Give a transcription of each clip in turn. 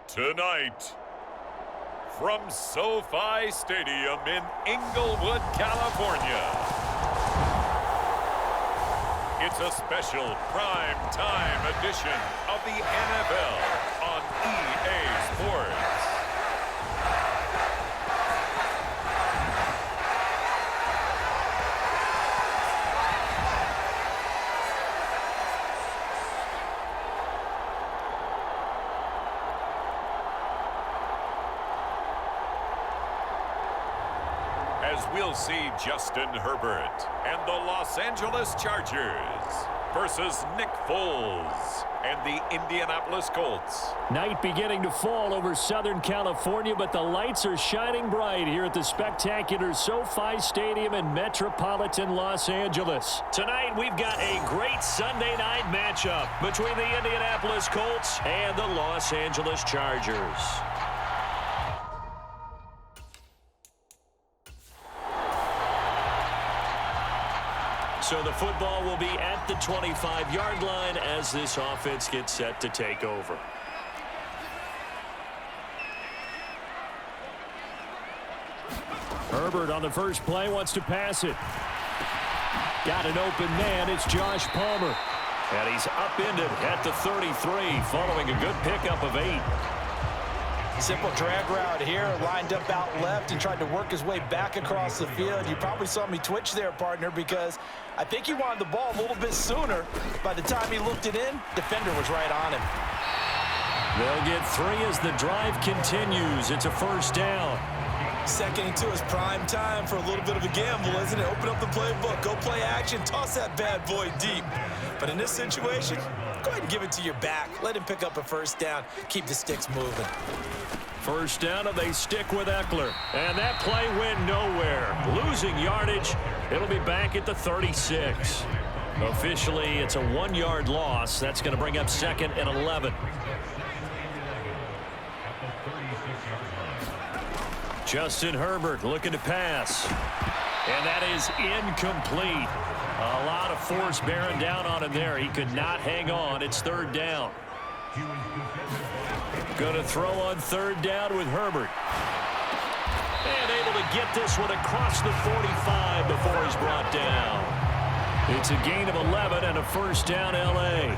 Tonight, from SoFi Stadium in Inglewood, California, it's a special prime time edition of the NFL on EA Sports. As we'll see Justin Herbert and the Los Angeles Chargers versus Nick Foles and the Indianapolis Colts. Night beginning to fall over Southern California, but the lights are shining bright here at the spectacular SoFi Stadium in metropolitan Los Angeles. Tonight, we've got a great Sunday night matchup between the Indianapolis Colts and the Los Angeles Chargers. So the football will be at the 25-yard line as this offense gets set to take over. Herbert on the first play wants to pass it. Got an open man. It's Josh Palmer. And he's upended at the 33 following a good pickup of 8. Simple drag route here, lined up out left and tried to work his way back across the field. You probably saw me twitch there, partner, because I think he wanted the ball a little bit sooner. By the time he looked it in, defender was right on him. They'll get 3 as the drive continues. It's a first down. Second and 2 is prime time for a little bit of a gamble, isn't it? Open up the playbook, go play action, toss that bad boy deep. But in this situation, go ahead and give it to your back. Let him pick up a first down. Keep the sticks moving. First down, and they stick with Eckler. And that play went nowhere. Losing yardage. It'll be back at the 36. Officially, it's a 1-yard loss. That's going to bring up 2nd and 11. Justin Herbert looking to pass. And that is incomplete. A lot of force bearing down on him there. He could not hang on. It's 3rd down. Going to throw on 3rd down with Herbert. And able to get this one across the 45 before he's brought down. It's a gain of 11 and a first down, L.A.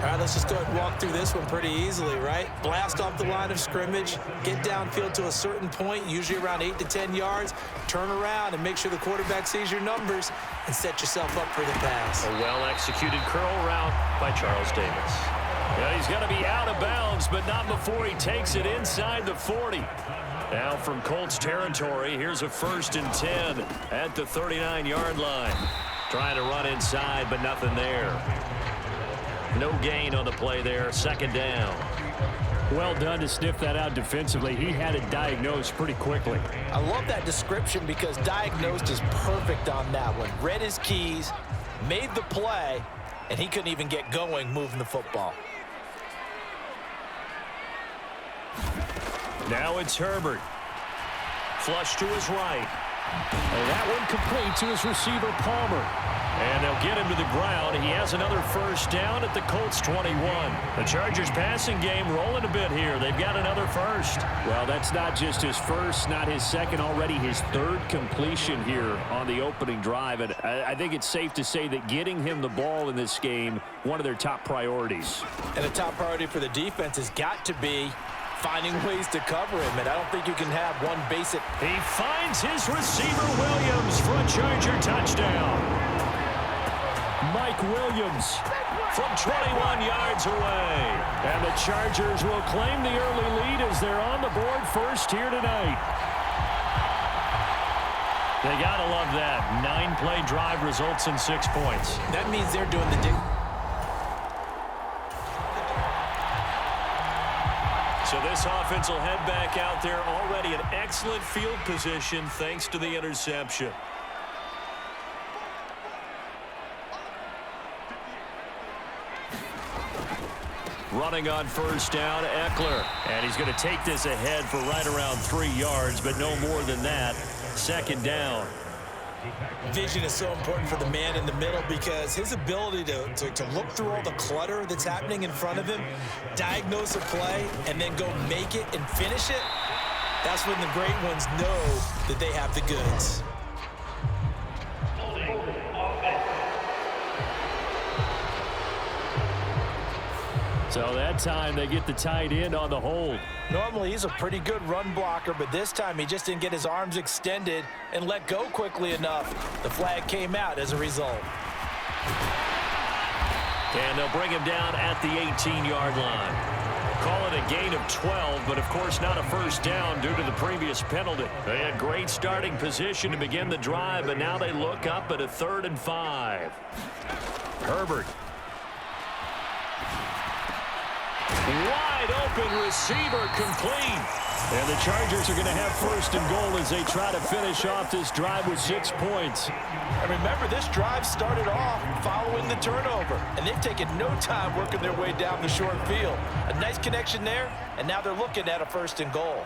All right, let's just go ahead and walk through this one pretty easily, right? Blast off the line of scrimmage, get downfield to a certain point, usually around 8 to 10 yards, turn around and make sure the quarterback sees your numbers and set yourself up for the pass. A well-executed curl route by Charles Davis. Yeah, he's going to be out of bounds, but not before he takes it inside the 40. Now from Colts territory, here's a 1st and 10 at the 39-yard line. Trying to run inside, but nothing there. No gain on the play there. 2nd down. Well done to sniff that out defensively. He had it diagnosed pretty quickly. I love that description because diagnosed is perfect on that one. Read his keys, made the play, and he couldn't even get going moving the football. Now it's Herbert. Flush to his right. And that one complete to his receiver, Palmer. And they'll get him to the ground. He has another first down at the Colts 21. The Chargers passing game rolling a bit here. They've got another first. Well, that's not just his first, not his second, already his 3rd completion here on the opening drive. And I think it's safe to say that getting him the ball in this game, one of their top priorities. And a top priority for the defense has got to be finding ways to cover him, and I don't think you can have one basic. He finds his receiver, Williams, for a Charger touchdown. Mike Williams from 21 yards away. And the Chargers will claim the early lead as they're on the board first here tonight. They got to love that. 9-play drive results in 6 points. That means they're doing the dig. So this offense will head back out there already an excellent field position thanks to the interception. Running on first down, Eckler. And he's going to take this ahead for right around 3 yards, but no more than that. Second down. Vision is so important for the man in the middle because his ability to look through all the clutter that's happening in front of him, diagnose a play, and then go make it and finish it, that's when the great ones know that they have the goods. So that time they get the tight end on the hold. Normally he's a pretty good run blocker, but this time he just didn't get his arms extended and let go quickly enough. The flag came out as a result. And they'll bring him down at the 18-yard line. Call it a gain of 12, but of course not a first down due to the previous penalty. They had great starting position to begin the drive, but now they look up at a 3rd and 5. Herbert. Wide open receiver complete. And the Chargers are going to have 1st and goal as they try to finish off this drive with 6 points. And remember, this drive started off following the turnover, and they've taken no time working their way down the short field. A nice connection there, and now they're looking at a 1st and goal.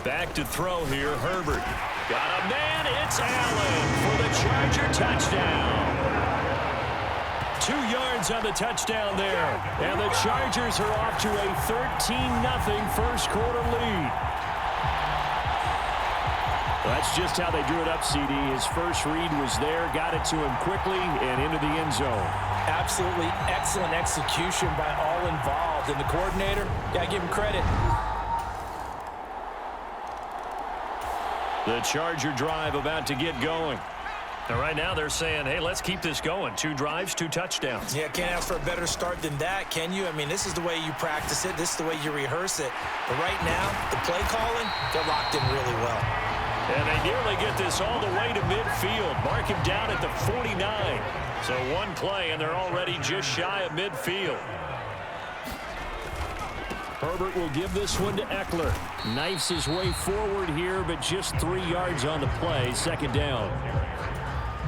Back to throw here, Herbert. Got a man, it's Allen for the Charger touchdown. 2 yards on the touchdown there. And the Chargers are off to a 13-0 first quarter lead. Well, that's just how they drew it up, CD. His first read was there, got it to him quickly and into the end zone. Absolutely excellent execution by all involved. And the coordinator, got to give him credit. The Charger drive about to get going. And right now they're saying, hey, let's keep this going. 2 drives, 2 touchdowns. Yeah, can't ask for a better start than that, can you? I mean, this is the way you practice it. This is the way you rehearse it. But right now, the play calling, they're locked in really well. And they nearly get this all the way to midfield. Mark him down at the 49. So 1 play, and they're already just shy of midfield. Herbert will give this one to Eckler. Knifes his way forward here, but just 3 yards on the play. 2nd down.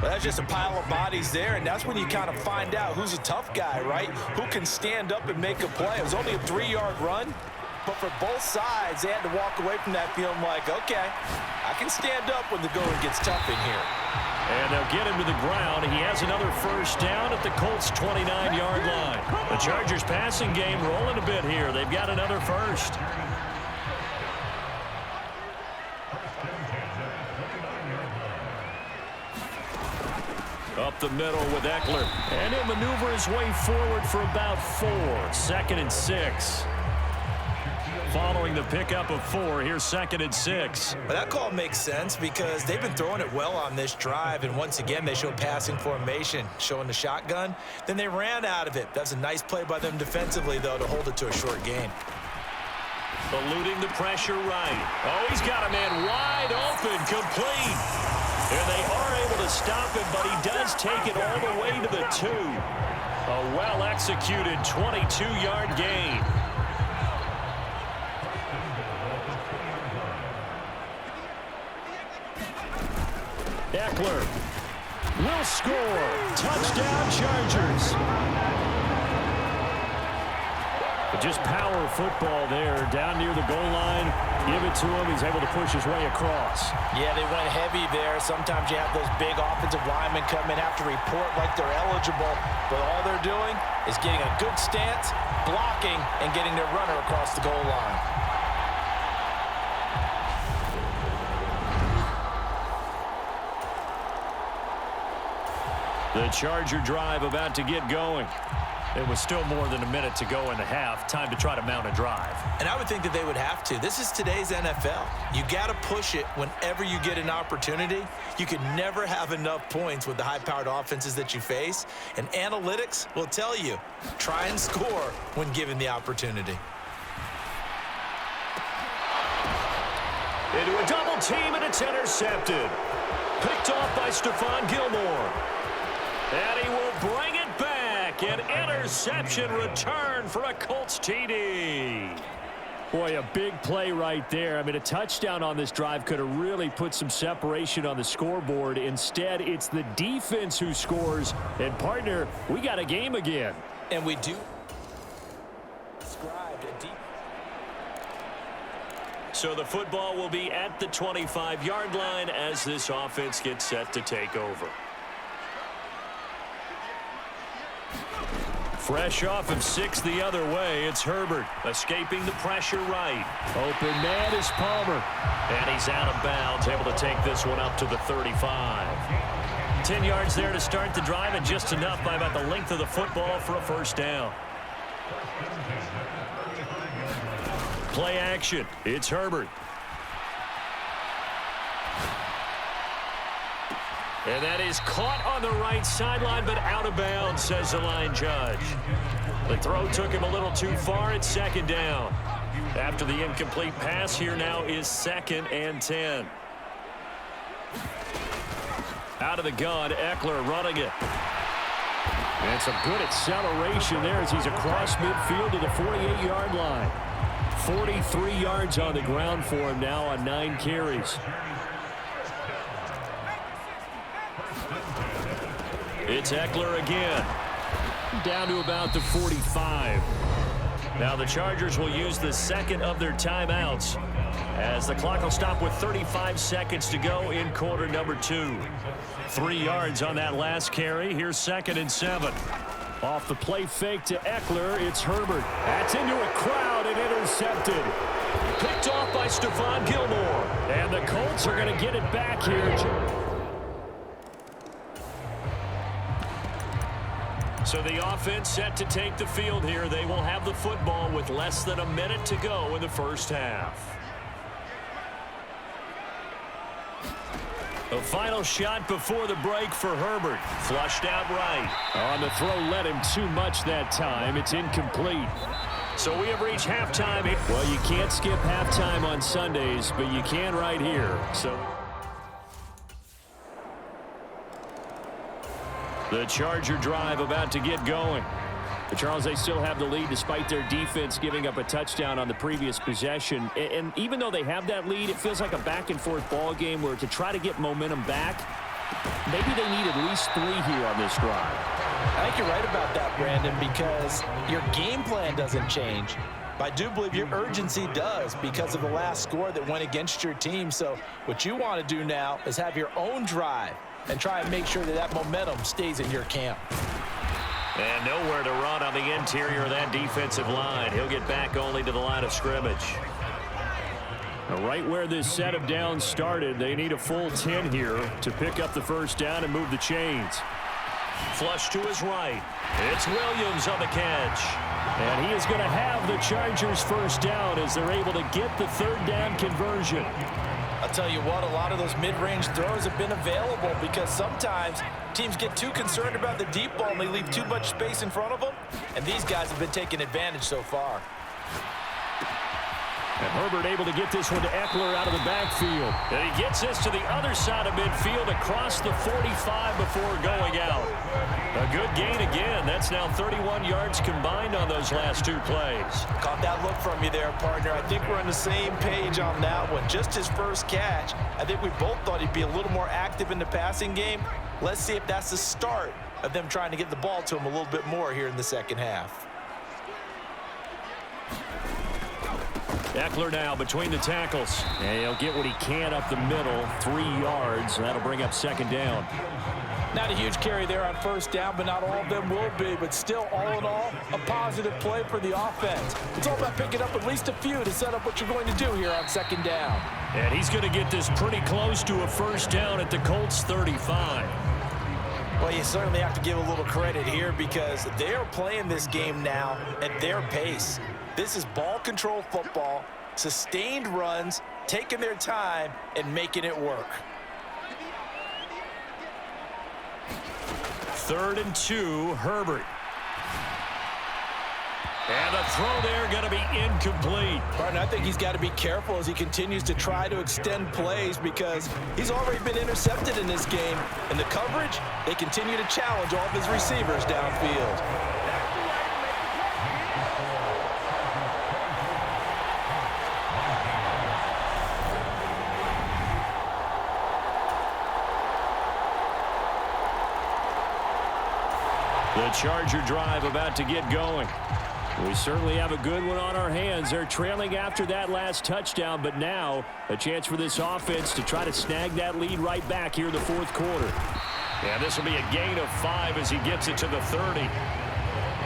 Well, that's just a pile of bodies there, and that's when you kind of find out who's a tough guy, right? Who can stand up and make a play. It was only a 3-yard run, but for both sides, they had to walk away from that feeling like, okay, I can stand up when the going gets tough in here. And they'll get him to the ground. He has another first down at the Colts' 29-yard line. The Chargers passing game rolling a bit here. They've got another first. Up the middle with Eckler. And he'll maneuver his way forward for about 4. 2nd and 6. Following the pickup of 4, here's 2nd and 6. Well, that call makes sense because they've been throwing it well on this drive, and once again, they showed passing formation, showing the shotgun. Then they ran out of it. That's a nice play by them defensively, though, to hold it to a short gain. Eluding the pressure right. Oh, he's got a man wide open, complete. And they are able to stop him, but he does take it all the way to the 2. A well-executed 22-yard gain. Eckler will score. Touchdown, Chargers. But just power football there, down near the goal line. Give it to him. He's able to push his way across. Yeah, they went heavy there. Sometimes you have those big offensive linemen come in, have to report like they're eligible. But all they're doing is getting a good stance, blocking, and getting their runner across the goal line. The Charger drive about to get going. It was still more than a minute to go in the half. Time to try to mount a drive. And I would think that they would have to. This is today's NFL. You got to push it whenever you get an opportunity. You can never have enough points with the high-powered offenses that you face. And analytics will tell you, try and score when given the opportunity. Into a double team, and it's intercepted. Picked off by Stephon Gilmore. And he will bring it back. An interception return for a Colts TD. Boy, a big play right there. I mean, a touchdown on this drive could have really put some separation on the scoreboard. Instead, it's the defense who scores. And, partner, we got a game again. And we do. So the football will be at the 25-yard line as this offense gets set to take over. Fresh off of 6 the other way, it's Herbert escaping the pressure right. Open man is Palmer. And he's out of bounds, able to take this one up to the 35. 10 yards there to start the drive, and just enough by about the length of the football for a first down. Play action. It's Herbert. And that is caught on the right sideline, but out of bounds, says the line judge. The throw took him a little too far. It's second down. After the incomplete pass, here now is 2nd and 10. Out of the gun, Eckler running it. And some good acceleration there as he's across midfield to the 48-yard line. 43 yards on the ground for him now on 9 carries. It's Eckler again. Down to about the 45. Now the Chargers will use the second of their timeouts as the clock will stop with 35 seconds to go in quarter number 2. 3 yards on that last carry. Here's 2nd and 7. Off the play fake to Eckler, it's Herbert. That's into a crowd and intercepted. Picked off by Stephon Gilmore. And the Colts are going to get it back here. So the offense set to take the field here. They will have the football with less than a minute to go in the first half. A final shot before the break for Herbert. Flushed out right. On the throw, led him too much that time. It's incomplete. So we have reached halftime. Well, you can't skip halftime on Sundays, but you can right here. So the Charger drive about to get going. But Charles, they still have the lead despite their defense giving up a touchdown on the previous possession. And even though they have that lead, it feels like a back-and-forth ball game where to try to get momentum back, maybe they need at least 3 here on this drive. I think you're right about that, Brandon, because your game plan doesn't change. But I do believe your urgency does because of the last score that went against your team. So what you want to do now is have your own drive and try and make sure that that momentum stays in your camp. And nowhere to run on the interior of that defensive line. He'll get back only to the line of scrimmage. Now, right where this set of downs started, they need a full 10 here to pick up the first down and move the chains. Flush to his right. It's Williams on the catch. And he is going to have the Chargers first down as they're able to get the third down conversion. I'll tell you what, a lot of those mid-range throws have been available because sometimes teams get too concerned about the deep ball and they leave too much space in front of them. And these guys have been taking advantage so far. And Herbert able to get this one to Eckler out of the backfield. And he gets this to the other side of midfield across the 45 before going out. A good gain again. That's now 31 yards combined on those last 2 plays. Caught that look from you there, partner. I think we're on the same page on that one. Just his first catch, I think we both thought he'd be a little more active in the passing game. Let's see if that's the start of them trying to get the ball to him a little bit more here in the second half. Eckler now between the tackles. And he'll get what he can up the middle. 3 yards. That'll bring up second down. Not a huge carry there on first down, but not all of them will be. But still, all in all, a positive play for the offense. It's all about picking up at least a few to set up what you're going to do here on second down. And he's going to get this pretty close to a first down at the Colts 35. Well, you certainly have to give a little credit here because they're playing this game now at their pace. This is ball control football, sustained runs, taking their time, and making it work. 3rd and 2, Herbert. And the throw there going to be incomplete. Partner, I think he's got to be careful as he continues to try to extend plays because he's already been intercepted in this game. And the coverage, they continue to challenge all of his receivers downfield. The Charger drive about to get going. We certainly have a good one on our hands. They're trailing after that last touchdown, but now a chance for this offense to try to snag that lead right back here in the fourth quarter. Yeah, this will be a gain of 5 as he gets it to the 30.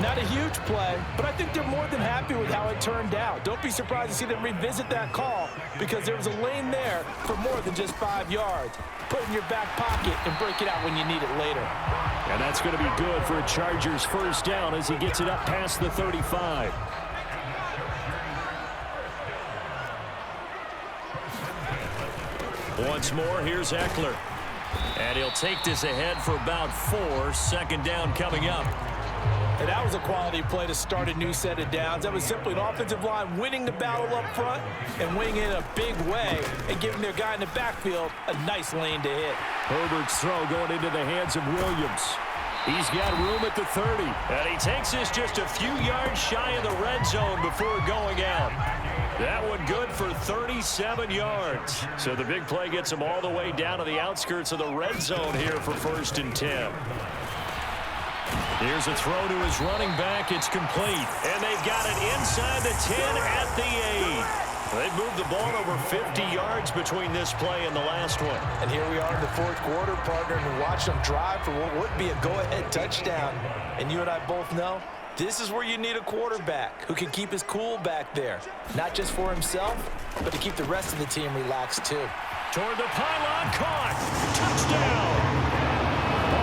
Not a huge play, but I think they're more than happy with how it turned out. Don't be surprised to see them revisit that call because there was a lane there for more than just 5 yards. Put it in your back pocket and break it out when you need it later. And that's going to be good for a Chargers first down as he gets it up past the 35. Once more, here's Eckler. And he'll take this ahead for about 4. Second down coming up. And that was a quality play to start a new set of downs. That was simply an offensive line winning the battle up front and winning it in a big way and giving their guy in the backfield a nice lane to hit. Herbert's throw going into the hands of Williams. He's got room at the 30. And he takes this just a few yards shy of the red zone before going out. That one good for 37 yards. So the big play gets him all the way down to the outskirts of the red zone here for 1st and 10. Here's a throw to his running back. It's complete. And they've got it inside the 10 at the 8. They've moved the ball over 50 yards between this play and the last one. And here we are in the fourth quarter, partner, and watch them drive for what would be a go-ahead touchdown. And you and I both know this is where you need a quarterback who can keep his cool back there. Not just for himself, but to keep the rest of the team relaxed too. Toward the pylon, caught. Touchdown.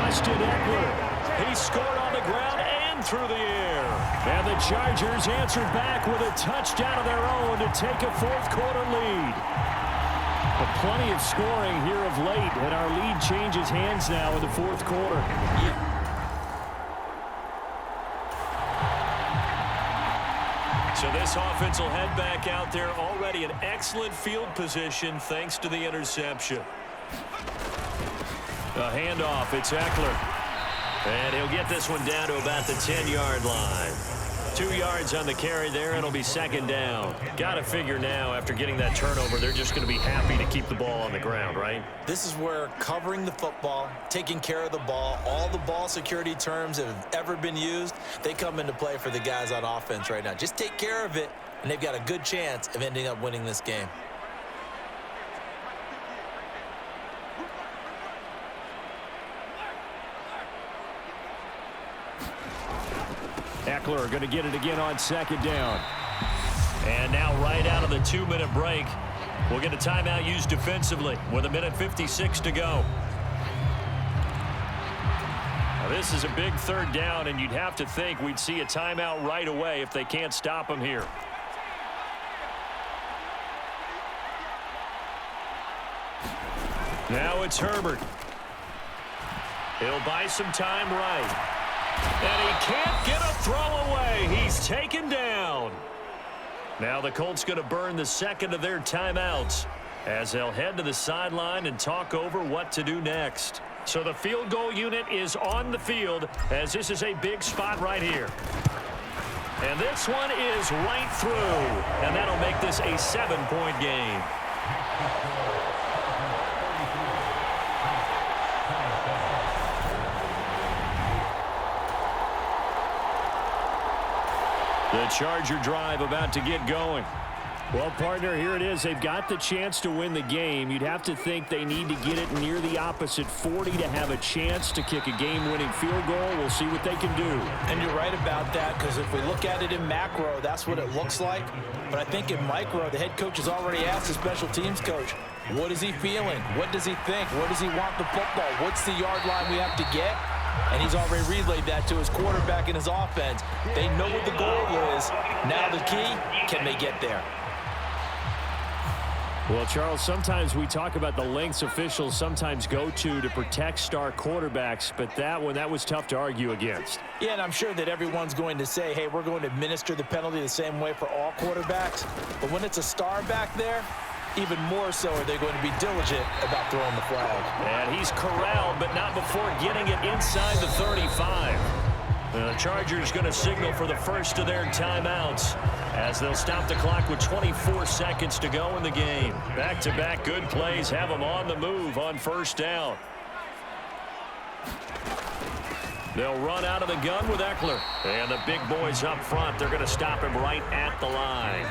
Austin Eckler. He scored on the ground and through the air. And the Chargers answered back with a touchdown of their own to take a fourth quarter lead. But plenty of scoring here of late, and our lead changes hands now in the fourth quarter. So this offense will head back out there, already in excellent field position thanks to the interception. A handoff, it's Eckler. And he'll get this one down to about the 10-yard line. 2 yards on the carry there. It'll be second down. Got to figure now, after getting that turnover, they're just going to be happy to keep the ball on the ground, right? This is where covering the football, taking care of the ball, all the ball security terms that have ever been used, they come into play for the guys on offense right now. Just take care of it, and they've got a good chance of ending up winning this game. Eckler going to get it again on second down. And now right out of the 2-minute break, we'll get a timeout used defensively with 1:56 to go. Now this is a big third down, and you'd have to think we'd see a timeout right away if they can't stop him here. Now it's Herbert. He'll buy some time right. And he can't get a throw away. He's taken down. Now the Colts going to burn the second of their timeouts as they'll head to the sideline and talk over what to do next. So the field goal unit is on the field as this is a big spot right here. And this one is right through. And that'll make this a 7-point game. The Charger drive about to get going. Well, partner, here it is. They've got the chance to win the game. You'd have to think they need to get it near the opposite 40 to have a chance to kick a game-winning field goal. We'll see what they can do. And you're right about that, because if we look at it in macro, that's what it looks like. But I think in micro, the head coach has already asked the special teams coach, what is he feeling? What does he think? Where does he want the football? What's the yard line we have to get? And he's already relayed that to his quarterback and his offense. They know what the goal is. Now the key, can they get there? Well, Charles, sometimes we talk about the lengths officials sometimes go to protect star quarterbacks, but that was tough to argue against. Yeah, and I'm sure that everyone's going to say, hey, we're going to administer the penalty the same way for all quarterbacks. But when it's a star back there, even more so are they going to be diligent about throwing the flag. And he's corralled, but not before getting it inside the 35. The Chargers going to signal for the first of their timeouts as they'll stop the clock with 24 seconds to go in the game. Back-to-back good plays have them on the move on first down. They'll run out of the gun with Eckler. And the big boys up front, they're going to stop him right at the line.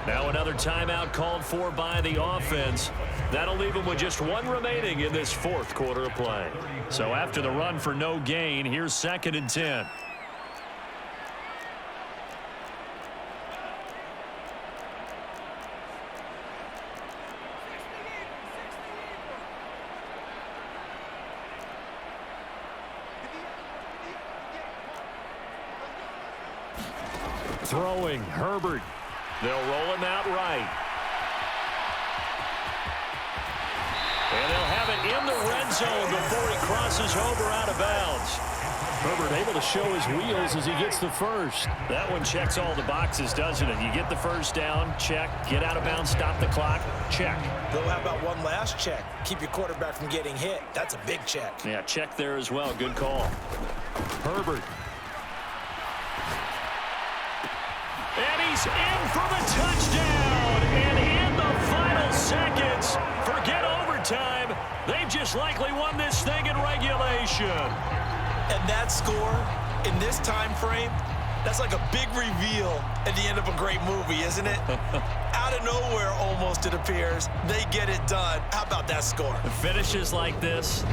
Now another timeout called for by the offense. That'll leave them with just one remaining in this fourth quarter of play. So after the run for no gain, here's 2nd and 10. Throwing, Herbert. They'll roll him out right. And they'll have it in the red zone before he crosses over out of bounds. Herbert able to show his wheels as he gets the first. That one checks all the boxes, doesn't it? You get the first down, check. Get out of bounds, stop the clock, check. Though, how about one last check? Keep your quarterback from getting hit. That's a big check. Yeah, check there as well. Good call. Herbert. And he's in for the touchdown. And in the final seconds, forget overtime. They've just likely won this thing in regulation. And that score in this time frame, that's like a big reveal at the end of a great movie, isn't it? Out of nowhere, almost, it appears. They get it done. How about that score? Finishes like this.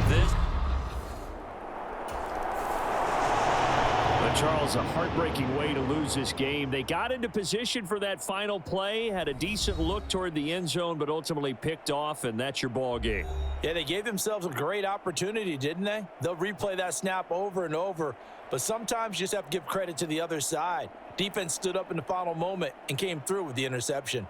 Charles, a heartbreaking way to lose this game. They got into position for that final play, had a decent look toward the end zone, but ultimately picked off, and that's your ball game. Yeah, they gave themselves a great opportunity, didn't they? They'll replay that snap over and over, but sometimes you just have to give credit to the other side. Defense stood up in the final moment and came through with the interception.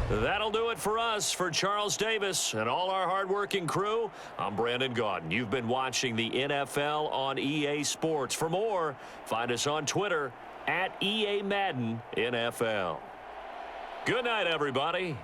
That'll do it for us. For Charles Davis and all our hardworking crew, I'm Brandon Gaudin. You've been watching the NFL on EA Sports. For more, find us on Twitter @EA Madden NFL. Good night, everybody.